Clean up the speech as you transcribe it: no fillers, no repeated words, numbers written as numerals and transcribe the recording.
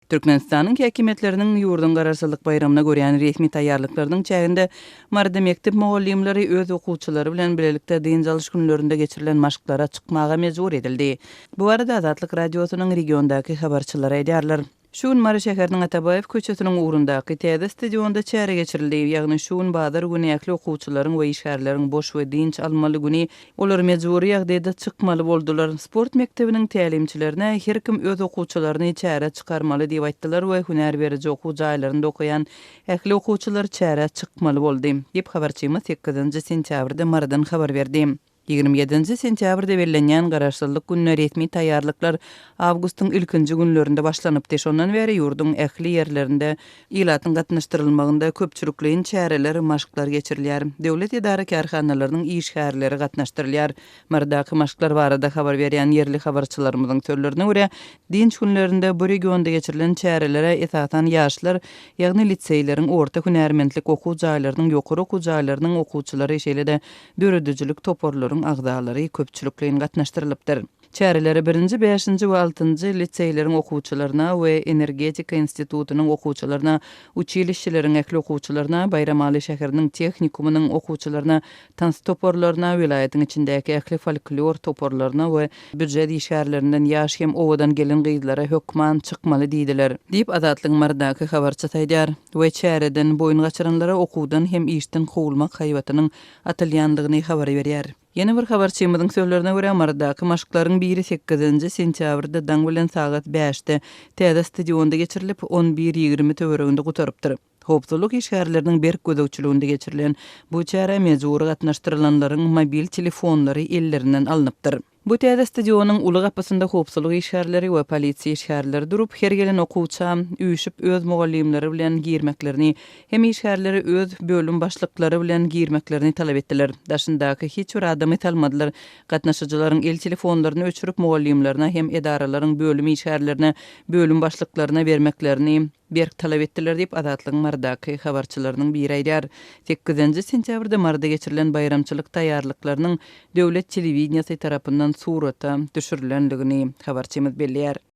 Türkmenistanyň häkimetleriniň ýurdun gararsızlyk bayramyna görýän resmi taýýarlyklarynyň çäginde marda mektep mogallymlary öz okuwçylary bilen bilelikde diň çalyş günlerinde geçirilen maşyklara çykmaga mejbur edildi. Bu arada Azatlyk radiosynyň regiondaky habarçylary aýdýarlar. Şuun Mary şäheriniň Atabayev köçesiniň ugrundaky täze stadionda çäre geçirildi. Ýagny şuun bazar güni ähli okuwçylaryň we işgärleriň boş we dinç almaly güni olar mejburi ýagdaýda çykmaly boldular. Sport mektebiniň tälimçilerine her kim öz okuwçylaryny çäre çykarmaly diýip aýtdylar we hünär berici okuw jaýlarynda okuyan ähli okuwçylar çäre çykmaly boldy. Diýip habarçymyz 8-nji sentýabrda Maradan habar berdi. 27 sentýabrda bellenýän garaşsyzlyk gününe resmi taýýarlyklar awgustyň ilkinji günlerinde başlanypdy. Şondan beri ýurdun ähli ýerlerinde ilatyň gatnaşdyrylmagynda köpçülikliň çäreleri maşyklar geçirilýär. Döwlet idara karhanalarynyň işgärleri gatnaşdyrylýar. Mardaky maşyklar barada habar berýän yerli habarçylarymyzyň sözlerine görä, dinç günlerinde bu regionda geçirilen çärelere esatan ýaşlar, ýagny liseýleriň orta hünärmendlik okuw jaýlarynyň ýokary okuw jaýlarynyň okuwçylary şeýle-de döredüjilik toporlaryň agdalary köpçülikliň gatnaşdyrylypdyr. Çäreleri 1-nji, 5-nji we 6-njy liseýleriň okuwçylaryna we Energetika institutunyň okuwçylaryna, uçilişçileriň ähli okuwçylaryna, Bayramaly şäheriniň tehnikumynyň okuwçylaryna, tans toporlaryna, vilayatyň içindäki ähli folklor toporlaryna we büdjet işgärlerinden ýaş hem owadan gelen gyzlara hökman çykmaly diýdiler. Diýip Azatlyk Mardaky habarçy taýdýar. We çäreden boyun gaçyranlara okuwdan hem işden howulmak haýwatynyň atylýandygyny habar berýär. Yeni bir habarçymyzyň sözlerine görä Mardaky maşyklaryň biri 8-nji sentýabrda daň bilen sagat 5-de täze stadionda geçirilip 11:20 töwereginde gutarypdyr. Hopsuzlyk işgärleriniň berk gözegçiliginde geçirilen bu çäre mejburi gatnaşdyrylanlaryň mobil telefonlary ellerinden alınıpdyr. Bu täze stadionun uly gapysynda hopsuzlyk işgärleri we polisiýa işgärleri durup her gelen okuwça üýüşüp öz mogallymlary bilen girmeklerini hem işgärleri öz bölüm başlyklary bilen girmeklerini talap etdiler. Daşyndaky hiç bir adamy talmadylar. Gatnaşyjylaryň el telefonlaryny öçürüp mogallymlaryna hem edaralaryň bölüm işgärlerine, bölüm başlyklaryna bermeklerini berk talap etdiler diýip Azatlyk Mardaky habarçylarynyň biri aýdýar. 8-nji sentýabrda Marada geçirilen bayramçylyk taýýarlyklarynyň döwlet telewizniýasy tarapyndan surata düşürilendigini habarçymyz belliýär.